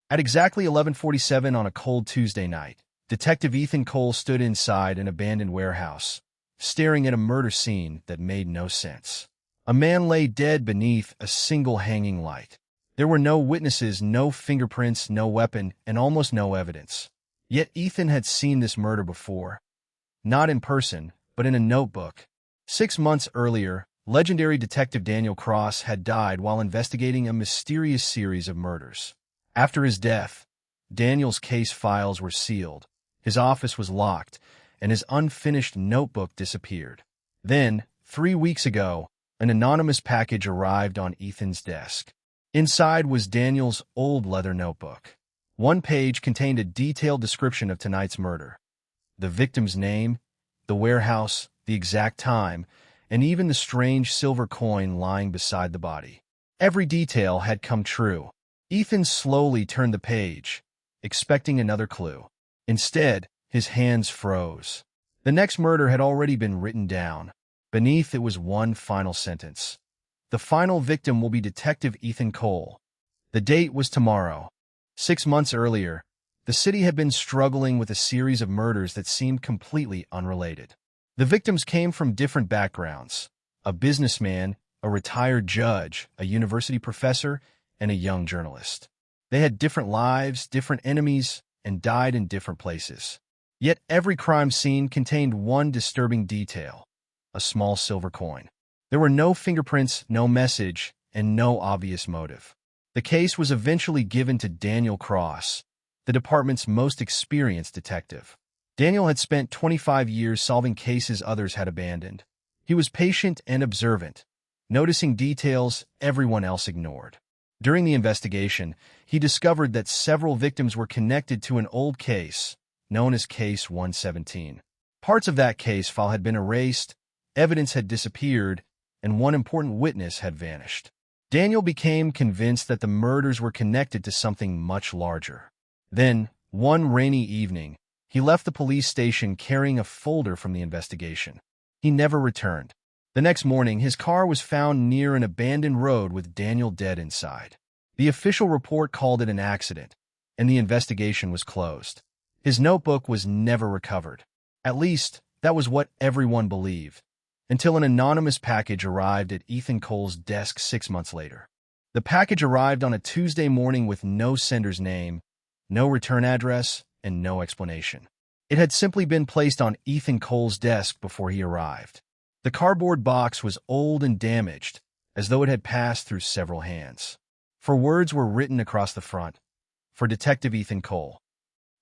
At exactly 11:47 on a cold Tuesday night, Detective Ethan Cole stood inside an abandoned warehouse, staring at a murder scene that made no sense. A man lay dead beneath a single hanging light. There were no witnesses, no fingerprints, no weapon, and almost no evidence. Yet Ethan had seen this murder before. Not in person, but in a notebook. 6 months earlier, legendary detective Daniel Cross had died while investigating a mysterious series of murders. After his death, Daniel's case files were sealed, his office was locked, and his unfinished notebook disappeared. Then, 3 weeks ago, an anonymous package arrived on Ethan's desk. Inside was Daniel's old leather notebook. One page contained a detailed description of tonight's murder. The victim's name, the warehouse, the exact time, and even the strange silver coin lying beside the body. Every detail had come true. Ethan slowly turned the page, expecting another clue. Instead, his hands froze. The next murder had already been written down. Beneath it was one final sentence. The final victim will be Detective Ethan Cole. The date was tomorrow. 6 months earlier, the city had been struggling with a series of murders that seemed completely unrelated. The victims came from different backgrounds: a businessman, a retired judge, a university professor, and a young journalist. They had different lives, different enemies, and died in different places. Yet every crime scene contained one disturbing detail: a small silver coin. There were no fingerprints, no message, and no obvious motive. The case was eventually given to Daniel Cross, the department's most experienced detective. Daniel had spent 25 years solving cases others had abandoned. He was patient and observant, noticing details everyone else ignored. During the investigation, he discovered that several victims were connected to an old case, known as Case 117. Parts of that case file had been erased, evidence had disappeared, and one important witness had vanished. Daniel became convinced that the murders were connected to something much larger. Then, one rainy evening, he left the police station carrying a folder from the investigation. He never returned. The next morning, his car was found near an abandoned road with Daniel dead inside. The official report called it an accident, and the investigation was closed. His notebook was never recovered. At least, that was what everyone believed, until an anonymous package arrived at Ethan Cole's desk 6 months later. The package arrived on a Tuesday morning with no sender's name, no return address, and no explanation. It had simply been placed on Ethan Cole's desk before he arrived. The cardboard box was old and damaged, as though it had passed through several hands. For words were written across the front, for Detective Ethan Cole.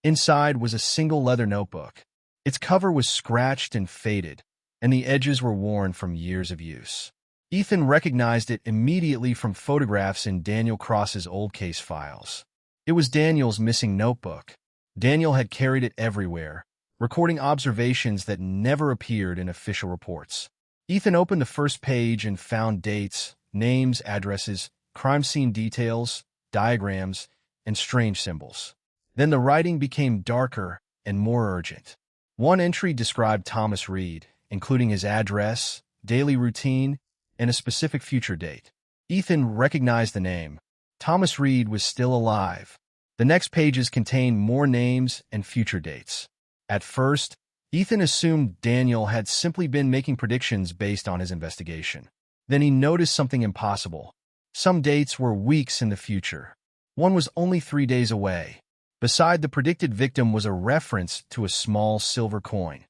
Inside was a single leather notebook. Its cover was scratched and faded, and the edges were worn from years of use. Ethan recognized it immediately from photographs in Daniel Cross's old case files. It was Daniel's missing notebook. Daniel had carried it everywhere, recording observations that never appeared in official reports. Ethan opened the first page and found dates, names, addresses, crime scene details, diagrams, and strange symbols. Then the writing became darker and more urgent. One entry described Thomas Reed, including his address, daily routine, and a specific future date. Ethan recognized the name. Thomas Reed was still alive. The next pages contained more names and future dates. At first, Ethan assumed Daniel had simply been making predictions based on his investigation. Then he noticed something impossible. Some dates were weeks in the future. One was only 3 days away. Beside the predicted victim was a reference to a small silver coin,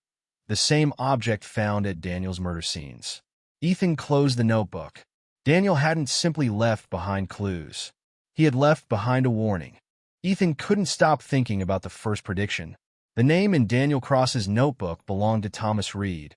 the same object found at Daniel's murder scenes. Ethan closed the notebook. Daniel hadn't simply left behind clues. He had left behind a warning. Ethan couldn't stop thinking about the first prediction. The name in Daniel Cross's notebook belonged to Thomas Reed,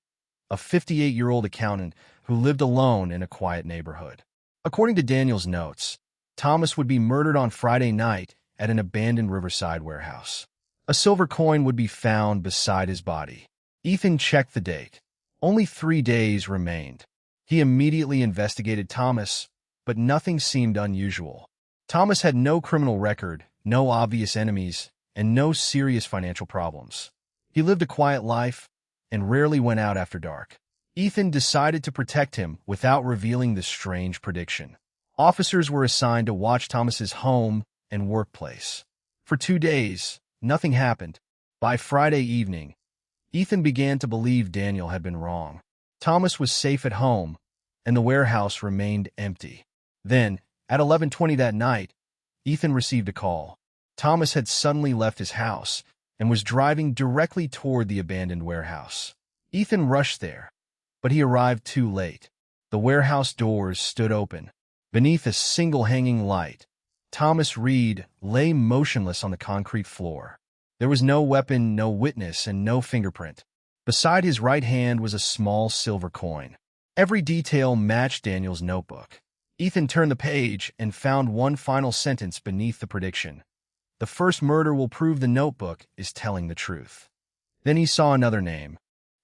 a 58-year-old accountant who lived alone in a quiet neighborhood. According to Daniel's notes, Thomas would be murdered on Friday night at an abandoned riverside warehouse. A silver coin would be found beside his body. Ethan checked the date. Only 3 days remained. He immediately investigated Thomas, but nothing seemed unusual. Thomas had no criminal record, no obvious enemies, and no serious financial problems. He lived a quiet life and rarely went out after dark. Ethan decided to protect him without revealing the strange prediction. Officers were assigned to watch Thomas's home and workplace. For 2 days, nothing happened. By Friday evening, Ethan began to believe Daniel had been wrong. Thomas was safe at home, and the warehouse remained empty. Then, at 11:20 that night, Ethan received a call. Thomas had suddenly left his house and was driving directly toward the abandoned warehouse. Ethan rushed there, but he arrived too late. The warehouse doors stood open. Beneath a single hanging light, Thomas Reed lay motionless on the concrete floor. There was no weapon, no witness, and no fingerprint. Beside his right hand was a small silver coin. Every detail matched Daniel's notebook. Ethan turned the page and found one final sentence beneath the prediction. The first murder will prove the notebook is telling the truth. Then he saw another name.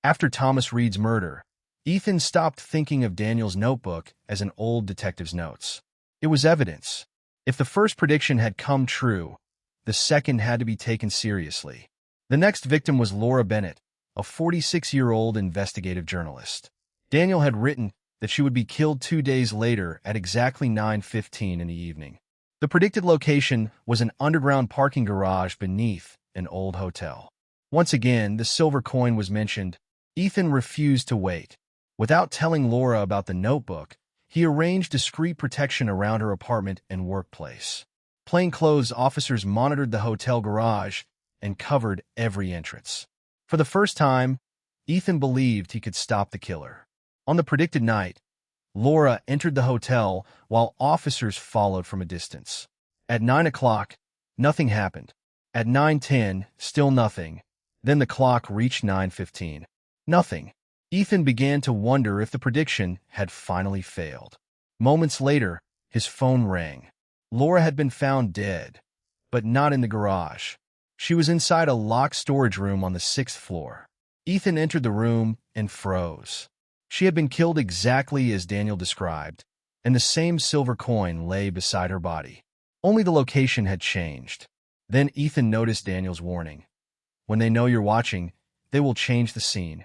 After Thomas Reed's murder, Ethan stopped thinking of Daniel's notebook as an old detective's notes. It was evidence. If the first prediction had come true, the second had to be taken seriously. The next victim was Laura Bennett, a 46-year-old investigative journalist. Daniel had written that she would be killed 2 days later at exactly 9:15 in the evening. The predicted location was an underground parking garage beneath an old hotel. Once again, the silver coin was mentioned. Ethan refused to wait. Without telling Laura about the notebook, he arranged discreet protection around her apartment and workplace. Plainclothes officers monitored the hotel garage and covered every entrance. For the first time, Ethan believed he could stop the killer. On the predicted night, Laura entered the hotel while officers followed from a distance. At 9 o'clock, nothing happened. At 9:10, still nothing. Then the clock reached 9:15. Nothing. Ethan began to wonder if the prediction had finally failed. Moments later, his phone rang. Laura had been found dead, but not in the garage. She was inside a locked storage room on the 6th floor. Ethan entered the room and froze. She had been killed exactly as Daniel described, and the same silver coin lay beside her body. Only the location had changed. Then Ethan noticed Daniel's warning. When they know you're watching, they will change the scene.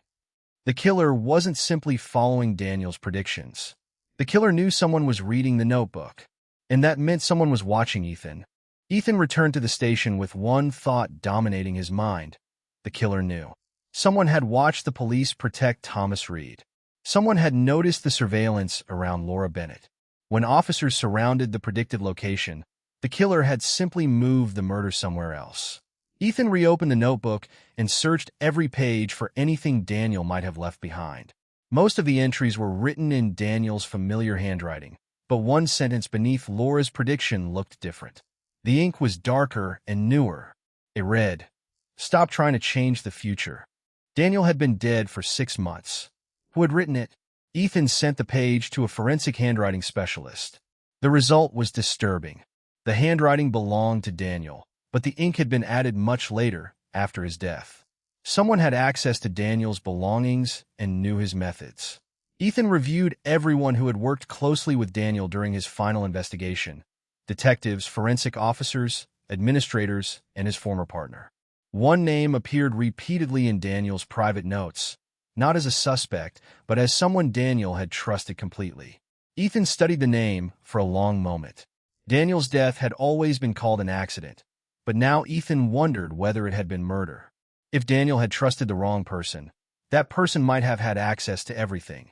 The killer wasn't simply following Daniel's predictions. The killer knew someone was reading the notebook, and that meant someone was watching Ethan. Ethan returned to the station with one thought dominating his mind. The killer knew. Someone had watched the police protect Thomas Reed. Someone had noticed the surveillance around Laura Bennett. When officers surrounded the predicted location, the killer had simply moved the murder somewhere else. Ethan reopened the notebook and searched every page for anything Daniel might have left behind. Most of the entries were written in Daniel's familiar handwriting, but one sentence beneath Laura's prediction looked different. The ink was darker and newer. It read, "Stop trying to change the future." Daniel had been dead for 6 months. Who had written it? Ethan sent the page to a forensic handwriting specialist. The result was disturbing. The handwriting belonged to Daniel, but the ink had been added much later, after his death. Someone had access to Daniel's belongings and knew his methods. Ethan reviewed everyone who had worked closely with Daniel during his final investigation: detectives, forensic officers, administrators, and his former partner. One name appeared repeatedly in Daniel's private notes, not as a suspect, but as someone Daniel had trusted completely. Ethan studied the name for a long moment. Daniel's death had always been called an accident, but now Ethan wondered whether it had been murder. If Daniel had trusted the wrong person, that person might have had access to everything: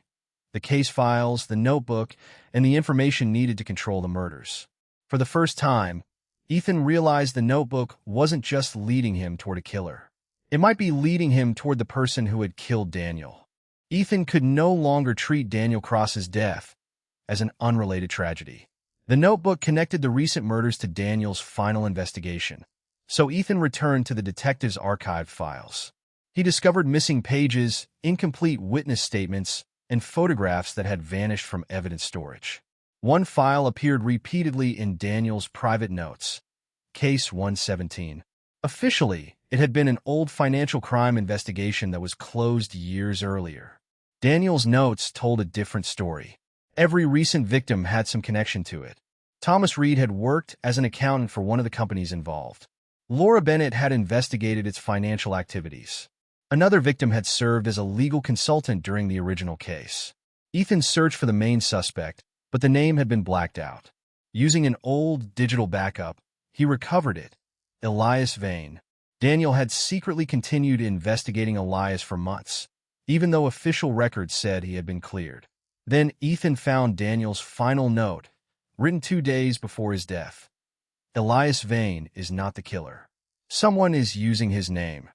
the case files, the notebook, and the information needed to control the murders. For the first time, Ethan realized the notebook wasn't just leading him toward a killer. It might be leading him toward the person who had killed Daniel. Ethan could no longer treat Daniel Cross's death as an unrelated tragedy. The notebook connected the recent murders to Daniel's final investigation, so Ethan returned to the detective's archived files. He discovered missing pages, incomplete witness statements, and photographs that had vanished from evidence storage. One file appeared repeatedly in Daniel's private notes: Case 117. Officially, it had been an old financial crime investigation that was closed years earlier. Daniel's notes told a different story. Every recent victim had some connection to it. Thomas Reed had worked as an accountant for one of the companies involved. Laura Bennett had investigated its financial activities. Another victim had served as a legal consultant during the original case. Ethan searched for the main suspect, but the name had been blacked out. Using an old digital backup, he recovered it Elias Vane. Daniel had secretly continued investigating Elias for months, even though official records said he had been cleared. Then Ethan found Daniel's final note, written 2 days before his death. Elias Vane is not the killer. Someone is using his name.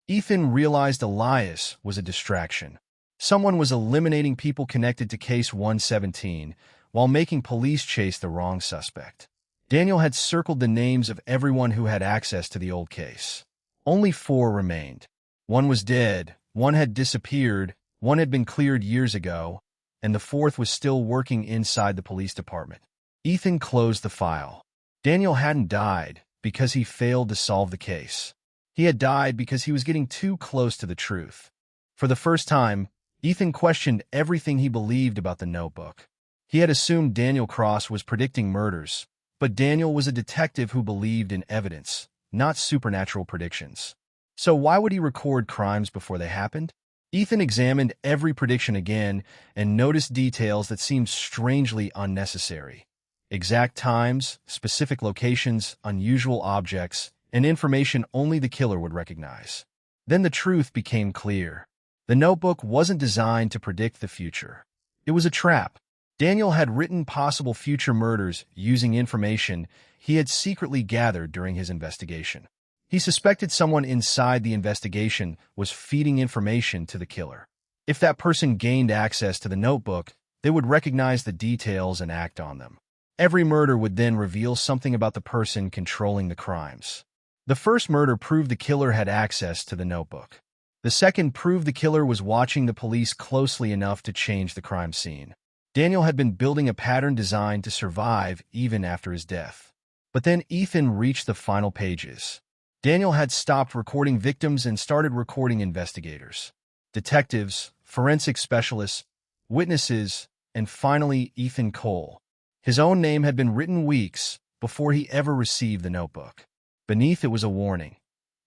Ethan realized Elias was a distraction. Someone was eliminating people connected to Case 117 while making police chase the wrong suspect. Daniel had circled the names of everyone who had access to the old case. Only 4 remained. One was dead, one had disappeared, one had been cleared years ago, and the 4th was still working inside the police department. Ethan closed the file. Daniel hadn't died because he failed to solve the case. He had died because he was getting too close to the truth. For the first time, Ethan questioned everything he believed about the notebook. He had assumed Daniel Cross was predicting murders, but Daniel was a detective who believed in evidence, not supernatural predictions. So why would he record crimes before they happened? Ethan examined every prediction again and noticed details that seemed strangely unnecessary. Exact times, specific locations, unusual objects, and information only the killer would recognize. Then the truth became clear. The notebook wasn't designed to predict the future. It was a trap. Daniel had written possible future murders using information he had secretly gathered during his investigation. He suspected someone inside the investigation was feeding information to the killer. If that person gained access to the notebook, they would recognize the details and act on them. Every murder would then reveal something about the person controlling the crimes. The first murder proved the killer had access to the notebook. The second proved the killer was watching the police closely enough to change the crime scene. Daniel had been building a pattern designed to survive even after his death. But then Ethan reached the final pages. Daniel had stopped recording victims and started recording investigators, detectives, forensic specialists, witnesses, and finally Ethan Cole. His own name had been written weeks before he ever received the notebook. Beneath it was a warning.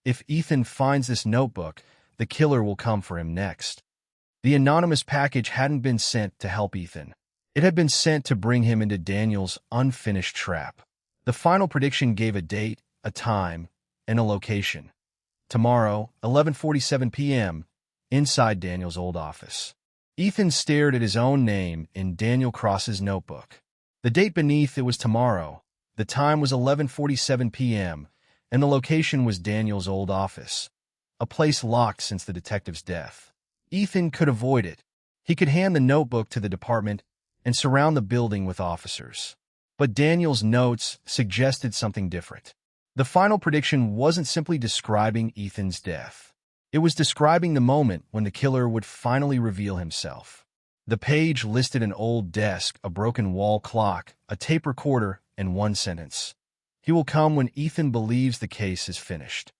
If Ethan finds this notebook, the killer will come for him next. The anonymous package hadn't been sent to help Ethan. It had been sent to bring him into Daniel's unfinished trap. The final prediction gave a date, a time, and a location. Tomorrow, 11:47 p.m., inside Daniel's old office. Ethan stared at his own name in Daniel Cross's notebook. The date beneath it was tomorrow, the time was 11:47 p.m., and the location was Daniel's old office, a place locked since the detective's death. Ethan could avoid it. He could hand the notebook to the department and surround the building with officers. But Daniel's notes suggested something different. The final prediction wasn't simply describing Ethan's death. It was describing the moment when the killer would finally reveal himself. The page listed an old desk, a broken wall clock, a tape recorder, and one sentence. He will come when Ethan believes the case is finished.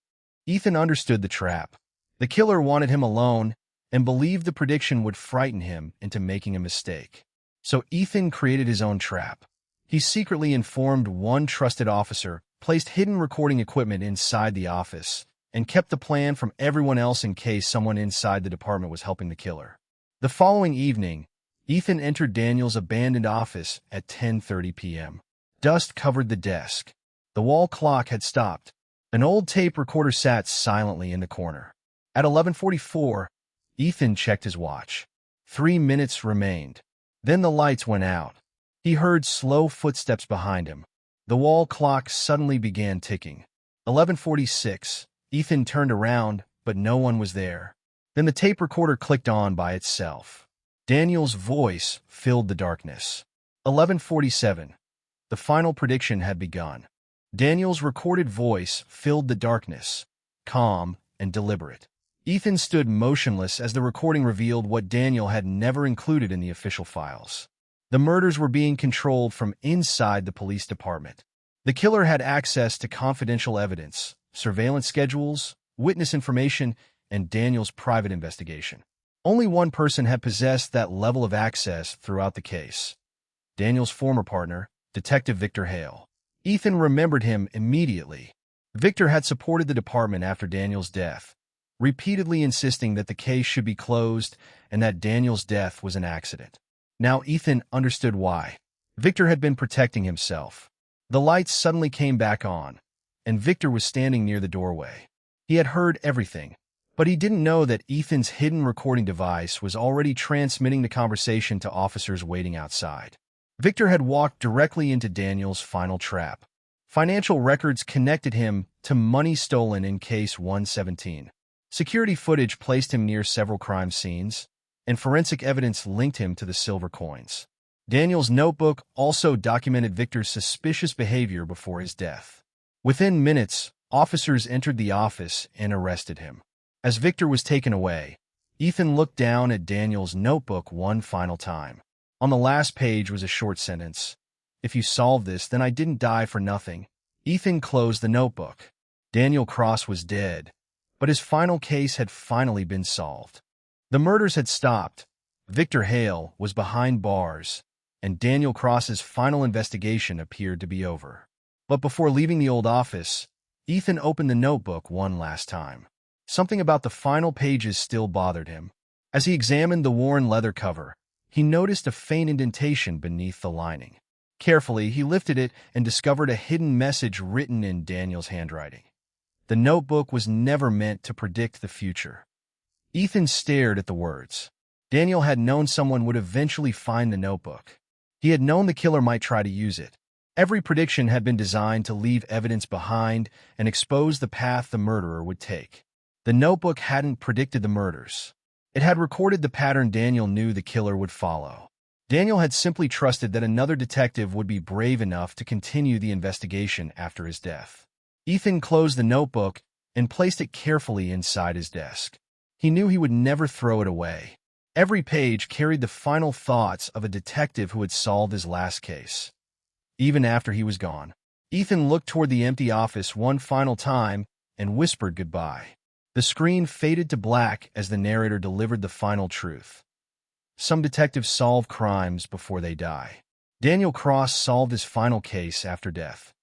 Ethan understood the trap. The killer wanted him alone and believed the prediction would frighten him into making a mistake. So Ethan created his own trap. He secretly informed one trusted officer, placed hidden recording equipment inside the office, and kept the plan from everyone else in case someone inside the department was helping the killer. The following evening, Ethan entered Daniel's abandoned office at 10:30 p.m. Dust covered the desk. The wall clock had stopped. An old tape recorder sat silently in the corner. At 11:44, Ethan checked his watch. 3 minutes remained. Then the lights went out. He heard slow footsteps behind him. The wall clock suddenly began ticking. 11:46. Ethan turned around, but no one was there. Then the tape recorder clicked on by itself. Daniel's voice filled the darkness. 11:47. The final prediction had begun. Daniel's recorded voice filled the darkness, calm and deliberate. Ethan stood motionless as the recording revealed what Daniel had never included in the official files. The murders were being controlled from inside the police department. The killer had access to confidential evidence, surveillance schedules, witness information, and Daniel's private investigation. Only one person had possessed that level of access throughout the case: Daniel's former partner, Detective Victor Hale. Ethan remembered him immediately. Victor had supported the department after Daniel's death, repeatedly insisting that the case should be closed and that Daniel's death was an accident. Now Ethan understood why. Victor had been protecting himself. The lights suddenly came back on, and Victor was standing near the doorway. He had heard everything, but he didn't know that Ethan's hidden recording device was already transmitting the conversation to officers waiting outside. Victor had walked directly into Daniel's final trap. Financial records connected him to money stolen in Case 117. Security footage placed him near several crime scenes, and forensic evidence linked him to the silver coins. Daniel's notebook also documented Victor's suspicious behavior before his death. Within minutes, officers entered the office and arrested him. As Victor was taken away, Ethan looked down at Daniel's notebook one final time. On the last page was a short sentence. "If you solve this, then I didn't die for nothing." Ethan closed the notebook. Daniel Cross was dead, but his final case had finally been solved. The murders had stopped. Victor Hale was behind bars, and Daniel Cross's final investigation appeared to be over. But before leaving the old office, Ethan opened the notebook one last time. Something about the final pages still bothered him. As he examined the worn leather cover, he noticed a faint indentation beneath the lining. Carefully, he lifted it and discovered a hidden message written in Daniel's handwriting. The notebook was never meant to predict the future. Ethan stared at the words. Daniel had known someone would eventually find the notebook. He had known the killer might try to use it. Every prediction had been designed to leave evidence behind and expose the path the murderer would take. The notebook hadn't predicted the murders. It had recorded the pattern Daniel knew the killer would follow. Daniel had simply trusted that another detective would be brave enough to continue the investigation after his death. Ethan closed the notebook and placed it carefully inside his desk. He knew he would never throw it away. Every page carried the final thoughts of a detective who had solved his last case. Even after he was gone, Ethan looked toward the empty office one final time and whispered goodbye. The screen faded to black as the narrator delivered the final truth. Some detectives solve crimes before they die. Daniel Cross solved his final case after death.